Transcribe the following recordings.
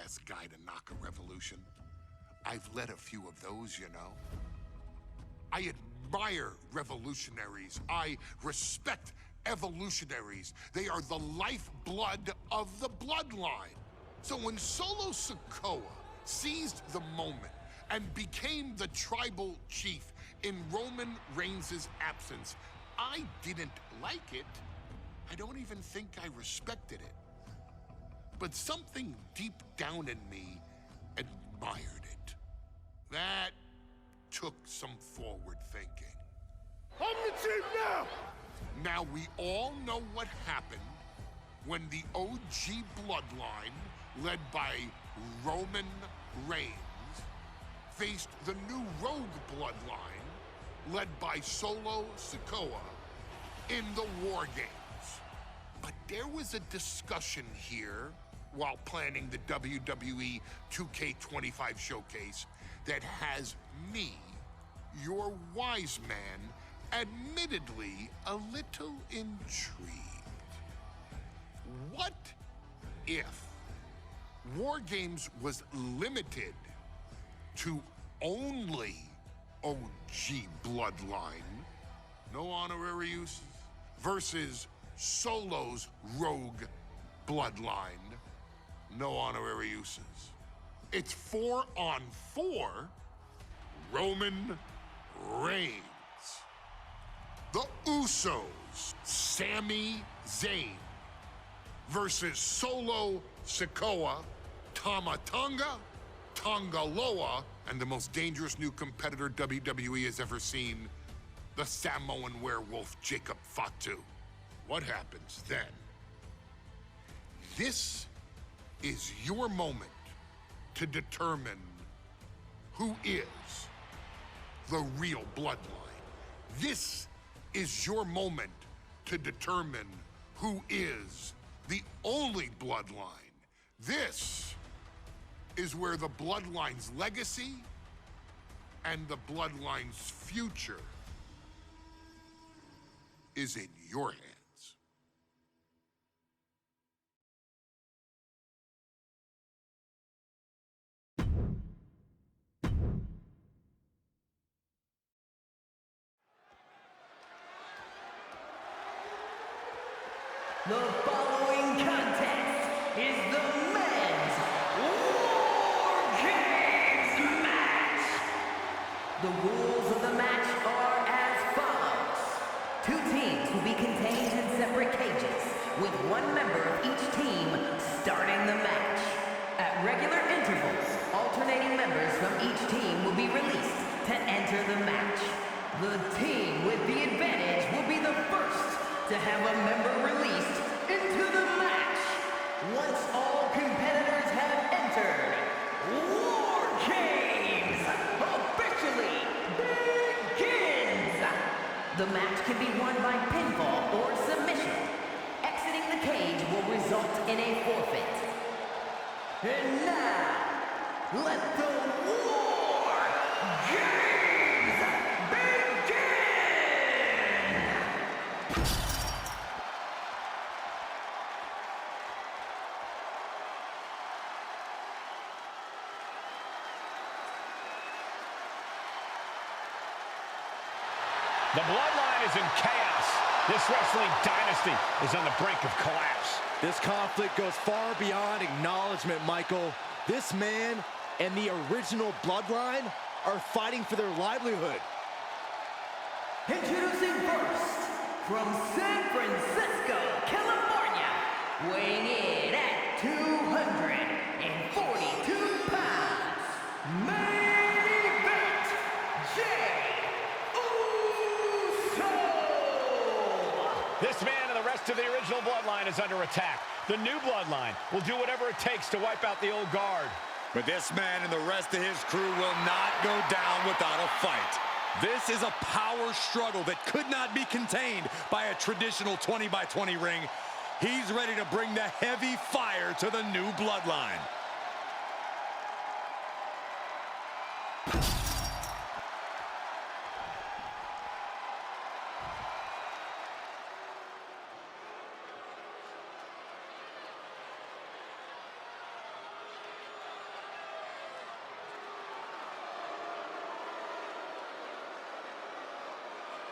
last guy to knock a revolution. I've led a few of those, you know. I admire revolutionaries. I respect evolutionaries. They are the lifeblood of the bloodline. So when Solo Sikoa seized the moment and became the tribal chief in Roman Reigns' absence, I didn't like it. I don't even think I respected it. But something deep down in me admired it. That took some forward thinking. I'm the chief now! Now we all know what happened when the OG bloodline, led by Roman Reigns, faced the new rogue bloodline, led by Solo Sikoa, in the WarGames. But there was a discussion here while planning the WWE 2K25 showcase that has me, your wise man, admittedly a little intrigued. What if WarGames was limited to only OG bloodline, no honorary uses, versus Solo's rogue bloodline, no honorary uses? It's 4-on-4 Roman Reigns. The Usos, Sami Zayn, versus Solo Sikoa, Tama Tonga, Tonga Loa, and the most dangerous new competitor WWE has ever seen, the Samoan werewolf Jacob Fatu. What happens then? This is your moment to determine who is the real bloodline. This is your moment to determine who is the only bloodline. This is where the bloodline's legacy and the bloodline's future is in your hands. The following contest is the men's WarGames match. The rules of the match are as follows. 2 teams will be contained in separate cages, with 1 member of each team starting the match. At regular intervals, alternating members from each team will be released to enter the match. The team with the advantage will be the first to have a member released into the match. Once all competitors have entered, WarGames officially begins. The match can be won by pinfall or submission. Exiting the cage will result in a forfeit. And now, let the WarGames begin! The Bloodline is in chaos. This wrestling dynasty is on the brink of collapse. This conflict goes far beyond acknowledgement, Michael. This man and the original Bloodline are fighting for their livelihood. Introducing first, from San Francisco, California, weighing in at 242 pounds, main event, Jey Uso! This man and the rest of the original Bloodline is under attack. The new Bloodline will do whatever it takes to wipe out the old guard. But this man and the rest of his crew will not go down without a fight. This is a power struggle that could not be contained by a traditional 20-by-20 ring. He's ready to bring the heavy fire to the new Bloodline.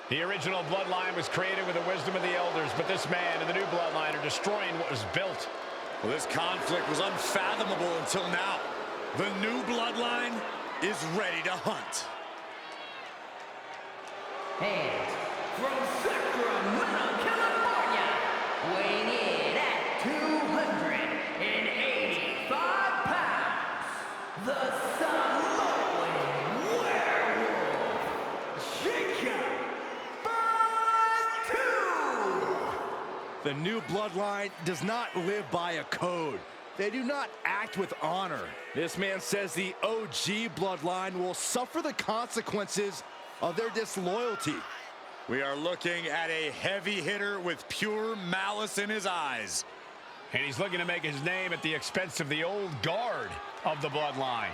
The original Bloodline was created with the wisdom of the elders, but this man and the new Bloodline are destroying what was built. Well, this conflict was unfathomable until now. The new Bloodline is ready to hunt. And from Sacramento, California, weighing in at 285 pounds, the Samoan werewolf, Jacob Fatu! The new Bloodline does not live by a code. They do not act with honor. This man says the OG Bloodline will suffer the consequences of their disloyalty. We are looking at a heavy hitter with pure malice in his eyes. And he's looking to make his name at the expense of the old guard of the Bloodline.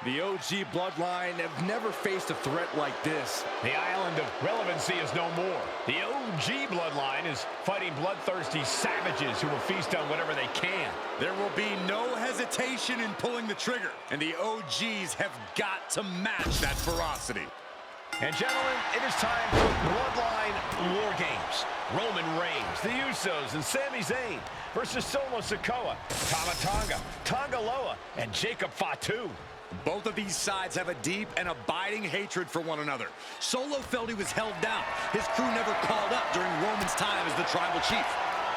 The OG Bloodline have never faced a threat like this. The island of relevancy is no more. The OG Bloodline is fighting bloodthirsty savages who will feast on whatever they can. There will be no hesitation in pulling the trigger, and the OGs have got to match that ferocity. And gentlemen, it is time for Bloodline WarGames. Roman Reigns, the Usos, and Sami Zayn versus Solo Sikoa, Tama Tonga, Tonga Loa, and Jacob Fatu. Both of these sides have a deep and abiding hatred for one another. Solo felt he was held down. His crew never called up during Roman's time as the tribal chief.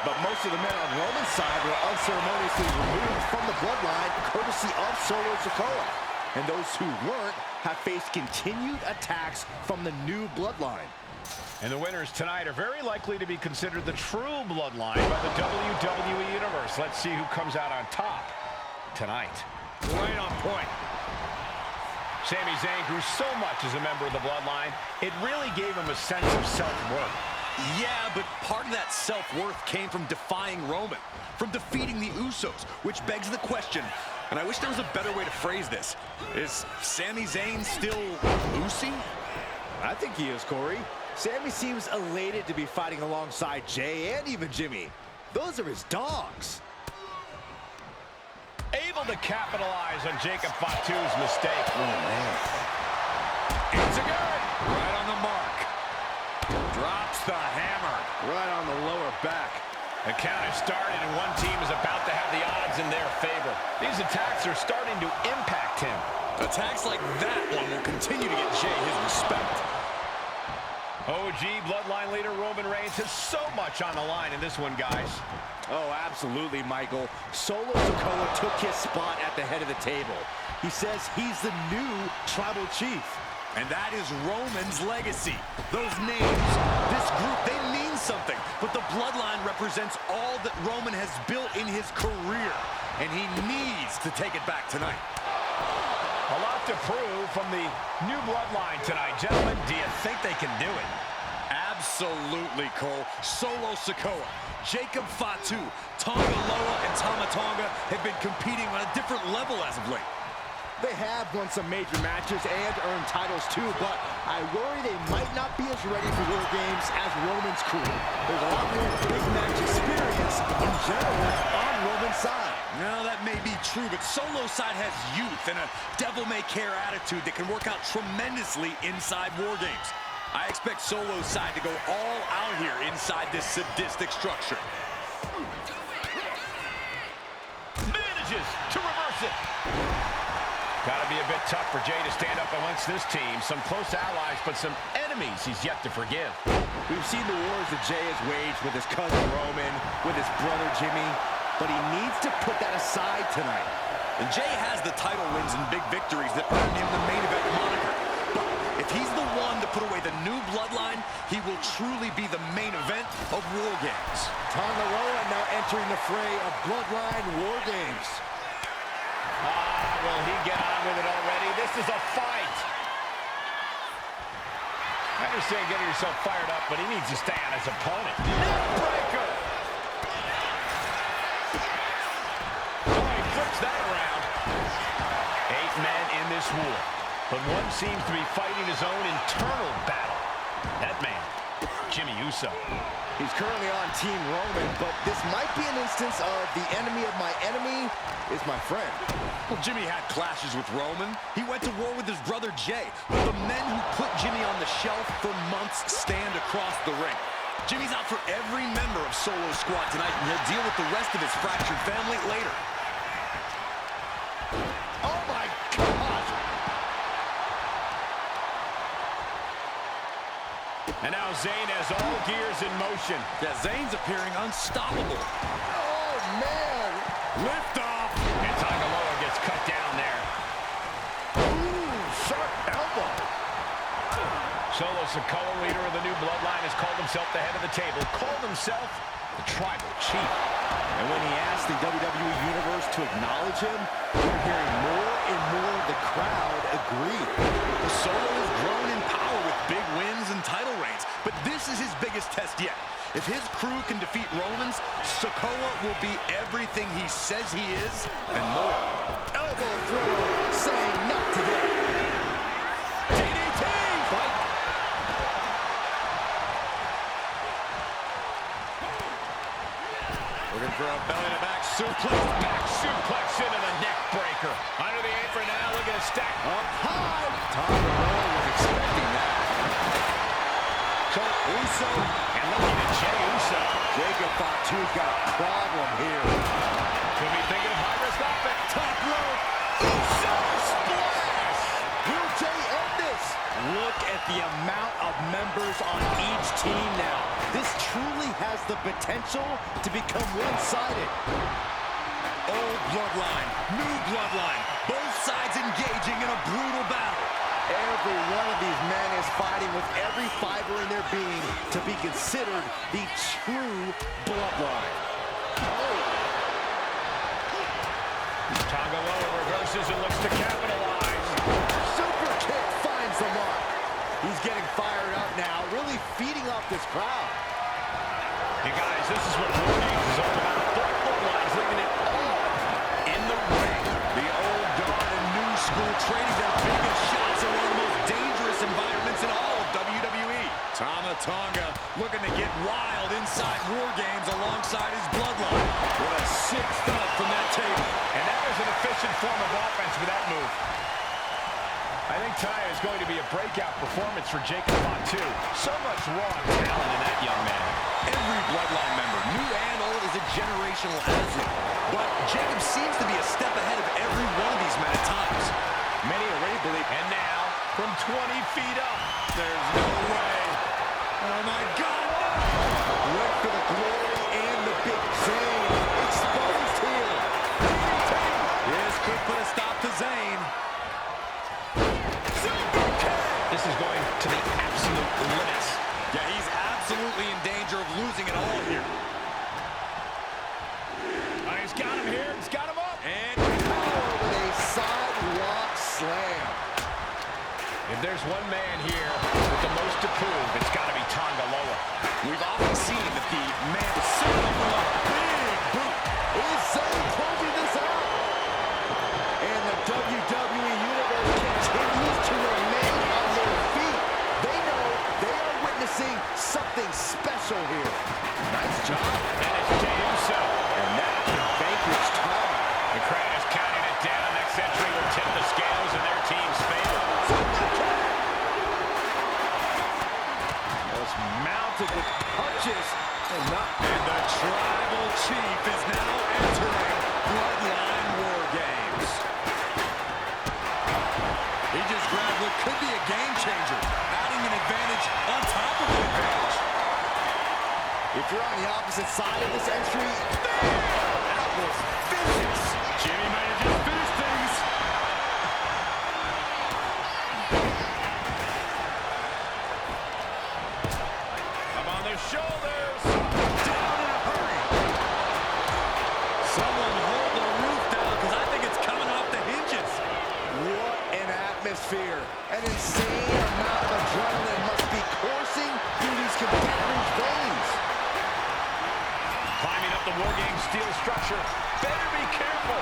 But most of the men on Roman's side were unceremoniously removed from the Bloodline courtesy of Solo Sikoa. And those who weren't have faced continued attacks from the new Bloodline. And the winners tonight are very likely to be considered the true Bloodline by the WWE Universe. Let's see who comes out on top tonight. Right on point. Sami Zayn grew so much as a member of the Bloodline, it really gave him a sense of self-worth. Yeah, but part of that self-worth came from defying Roman, from defeating the Usos, which begs the question, and I wish there was a better way to phrase this. Is Sami Zayn still Usi? I think he is, Corey. Sami seems elated to be fighting alongside Jay and even Jimmy. Those are his dogs. Able to capitalize on Jacob Fatu's mistake. Oh, man. It's a good. Right on the mark. Drops the hammer. Right on the lower back. The count has started, and one team is about to have the odds in their favor. These attacks are starting to impact him. Attacks like that one will continue to get Jay his respect. OG Bloodline leader Roman Reigns has so much on the line in this one, guys. Oh, absolutely, Michael. Solo Sikoa took his spot at the head of the table. He says he's the new tribal chief. And that is Roman's legacy. Those names, this group, they mean something. But the Bloodline represents all that Roman has built in his career. And he needs to take it back tonight. A lot to prove from the new Bloodline tonight. Gentlemen, do you think they can do it? Absolutely, Cole. Solo Sikoa, Jacob Fatu, Tonga Loa, and Tama Tonga have been competing on a different level as of late. They have won some major matches and earned titles too, but I worry they might not be as ready for WarGames as Roman's crew. There's a lot more big match experience in general on Roman's side. No, that may be true, but Solo's side has youth and a devil-may-care attitude that can work out tremendously inside WarGames. I expect Solo's side to go all out here inside this sadistic structure. Manages to reverse it. Gotta be a bit tough for Jay to stand up amongst this team. Some close allies, but some enemies he's yet to forgive. We've seen the wars that Jay has waged with his cousin Roman, with his brother Jimmy, but he needs to put that aside tonight. And Jay has the title wins and big victories that earned him the main event moniker. But if he's the one to put away the new Bloodline, he will truly be the main event of WarGames. Tonga Loa now entering the fray of Bloodline WarGames. Will he get on with it already? This is a fight. I understand getting yourself fired up, but he needs to stay on his opponent. Neckbreaker! Oh, he flips that around. 8 men in this war, but one seems to be fighting his own internal battle. That man, Jimmy Uso. He's currently on Team Roman, but this might be an instance of the enemy of my enemy is my friend. Well, Jimmy had clashes with Roman. He went to war with his brother Jay. But the men who put Jimmy on the shelf for months stand across the ring. Jimmy's out for every member of Solo Squad tonight, and he'll deal with the rest of his fractured family later. Oh my God! And now Zayn has all gears in motion. Yeah, Zayn's appearing unstoppable. Oh man! Lift off! And Tangaloa gets cut down there. Ooh, sharp elbow. Solo Sikoa, leader of the new Bloodline, has called himself the head of the table, called himself the tribal chief. And when he asked the WWE Universe to acknowledge him, we're hearing more and more of the crowd agree. The Solo has grown in power with big wins and title reigns, but this is his biggest test yet. If his crew can defeat Roman's, Sikoa will be everything he says he is and more. Elbow throw, saying not today. DDT! Fight. Looking for a belly-to-back suplex. Back suplex into the neck breaker. Under the apron now, look at a stack. Up high. Tangaloa was expecting that. So Uso, and looking at Jey Uso. Jacob thought two's got a problem here. Could be thinking of high-risk offense. Top rope. Uso splash. Will Jey end this? Look at the amount of members on each team now. This truly has the potential to become one-sided. Old Bloodline, new Bloodline. Both sides engaging in a brutal battle. Every one of these men is fighting with every fiber in their being to be considered the true Bloodline. Tangaloa reverses and looks to capitalize. Super kick finds the mark. He's getting fired up now, really feeding off this crowd. Hey guys, this is what WarGames is all about. Both Bloodlines leaving it all in the ring. The old guard and new school trading their biggest shots in one of the most dangerous environments in all of WWE. Tama Tonga looking to get wild inside WarGames alongside his Bloodline. What a sick thud from that table. And that was an efficient form of offense with that move. I think tonight is going to be a breakout performance for Jacob Fatu. So much raw talent in that young man. Every Bloodline member, new and old, is a generational asset. But Jacob seems to be a step ahead of every one of these men at times. Many already believe. And now, from 20 feet up. There's no way. Oh, my God. Went for the glory and the big Zayn. Exposed here. This could put a stop to Zayn. This is going to the absolute limits. Yeah, he's absolutely in danger of losing it all here. He's got him here. He's got him up. And With a sidewalk slam. If there's one man here with the most to prove, it's got to be Tangaloa. we've often seen that the man is certainly from a big boot. Is Zayn closing this out? And the WWE Universe continues to remain on their feet. They know they are witnessing something special here. Nice job. And it's Jey Uso. And that can vanquish Tom. The crowd is counting it down. Next entry will tip the scales in their team's favor. Was mounted with punches. And The tribal chief is now entering Bloodline WarGames. He just grabbed what could be a game changer, adding an advantage on top of the advantage. if you're on the opposite side of this entry, that was vicious. Jimmy might have just finished things. Up on their shoulders. Down in a hurry. Someone hold the roof down, because I think it's coming off the hinges. What an atmosphere. An insane amount of adrenaline must be coursing through these competitors' veins. Climbing up the WarGames steel structure. Better be careful.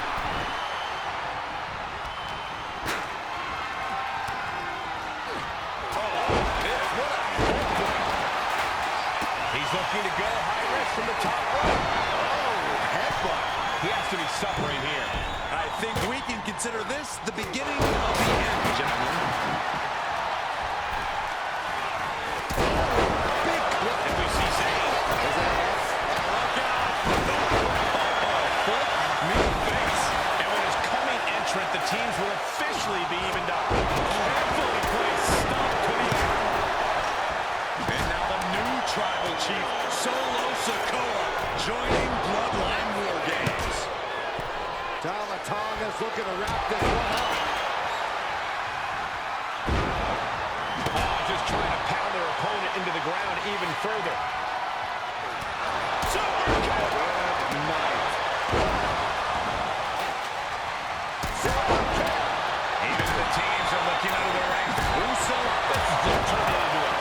looking to go high risk from the top rope. Oh, headbutt. He has to be suffering here. I think we can consider this the beginning of the end, gentlemen. Big clip. And we see Zayn. Look out. Foot, knee, face. And with his coming entrant, the teams will officially be evened up. Carefully placed stomp to the arm. And now the new tribal chief, Solo Sikoa, joining Bloodline WarGames. Tama Tonga's looking to wrap this one up. Just trying to pound their opponent into the ground even further. Good night. Even the teams are looking under the ring. Uso, this is just turning into a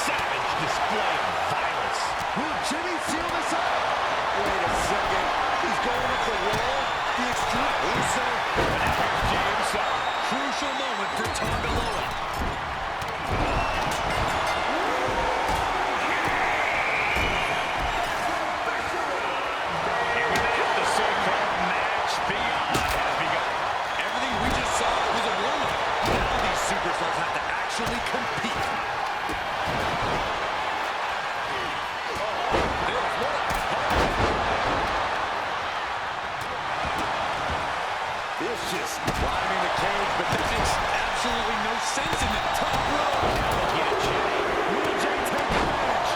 savage display of violence. Will Jimmy seal this up? Wait a second. He's going up the wall. The extreme Uso. And now here's Jey himself. Crucial moment for Tonga Loa. Here we have the so-called match beyond has begun. Everything we just saw was a warm-up. Now these superstars have to actually compete. Vicious. Climbing the cage, but that makes absolutely no sense in the top row. Looking at Jey. Will Jey take advantage?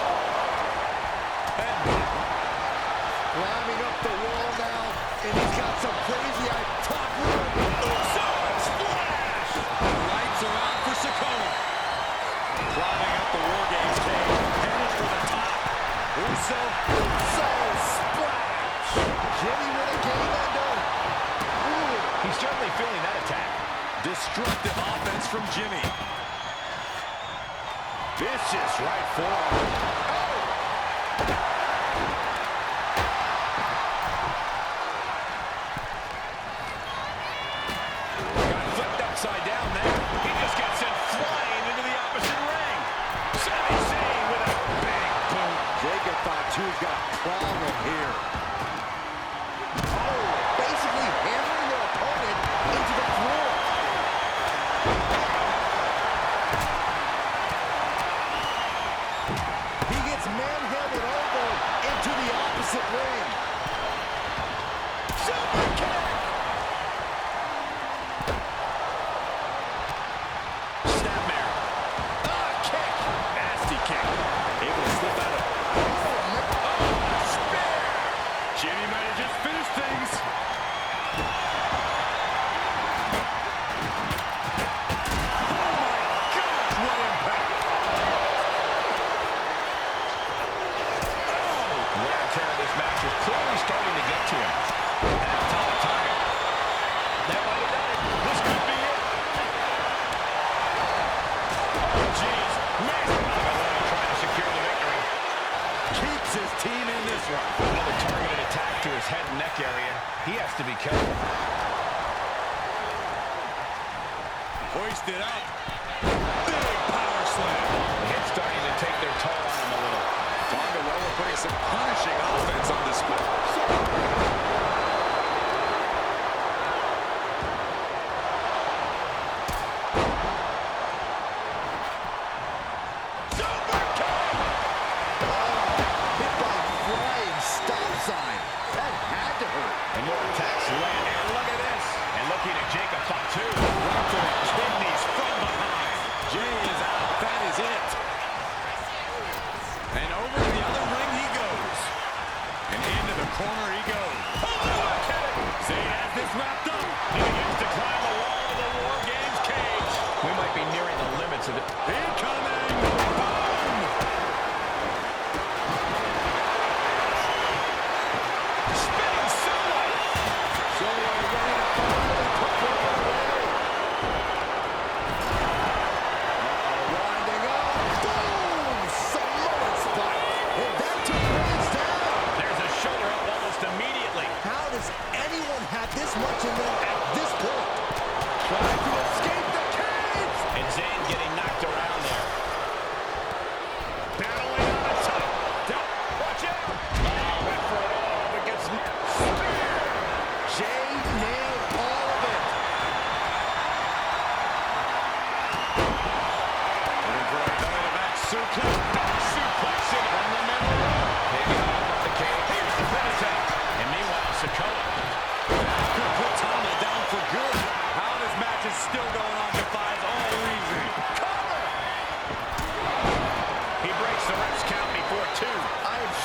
Climbing up the wall now, and he's got some crazy top rope. Uso splash! Lights are on for Sikoa. Climbing up the WarGames cage, headed for the top. Uso splash. Jimmy with a game ender. He's certainly feeling that attack. Destructive offense from Jimmy. Vicious right forearm. Got flipped upside down there. He just gets sent flying into the opposite ring. Sami Zayn with a big boot. Jacob Fatu's got a problem here. Oh, basically hammering their opponent into the floor. He gets manhandled over into the opposite ring. Super kick. Snapmare. Kick. Nasty kick. Able to slip out of it. Spear. Jimmy might have just finished things. What impact. Wear and tear of this match is clearly starting to get to him. And now Tonga. That might have done it. This could be it. Oh, jeez. Massive Tonga trying to secure the victory. Keeps his team in this one. Another targeted attack to his head and neck area. He has to be careful. Hoisted up. Big power slam. It's starting to take their toll on him a little. Tonga Loa putting some punishing offense on display. Hit by a flying stop sign. That had to hurt. And more attacks land. And look at this. And looking at Jacob Fatu. Right to the kidneys from behind. Jey is out. That is it. And over to the other ring he goes. And into the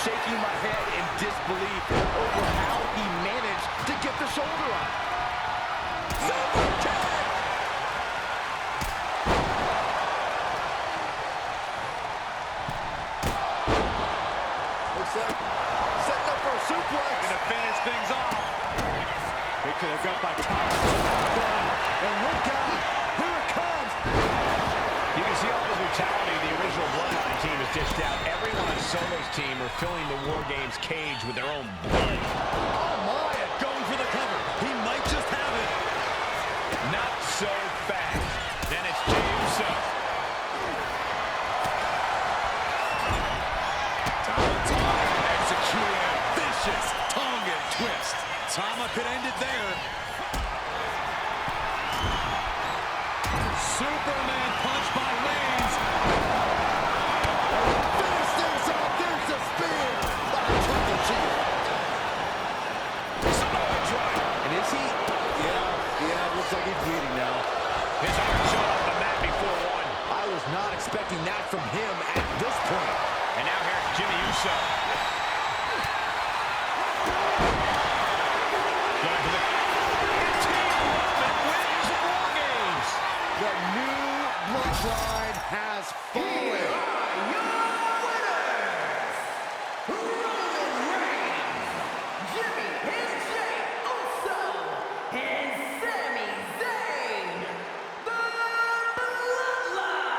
shaking my head in disbelief over how he managed to get the shoulder up. Super kick! Looks like setting up for a suplex. Gonna finish things off. They could have got by top. And look out! Here it comes! You can see all the brutality the original Bloodline team has dished out. Everyone on Solo's team are filling the WarGames cage with their own blood. Oh my, going for the cover. He might just have it. Not so fast. Then it's Jey Uso. Executing a vicious tongue and twist. Tama could end it there. Superman punch by Reigns. Finish things off. There's the spear by the Triple Chief. And is he? Yeah, looks like he's bleeding now. His arm showed off the mat before one. I was not expecting that from him at this point. And now here's Jimmy Uso. Going for the... Team Roman wins WarGames. The new Bloodline has fallen. Roman Reigns, Jimmy and Jey Uso, and Sami Zayn, the Bloodline.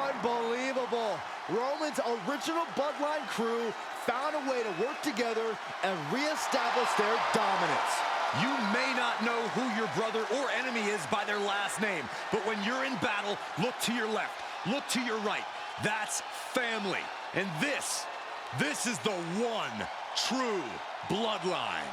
Unbelievable. Roman's original Bloodline crew found a way to work together and reestablish their dominance. You may not know who your brother or enemy is by their last name, but when you're in battle, look to your left, look to your right. That's family. And this is the one true Bloodline.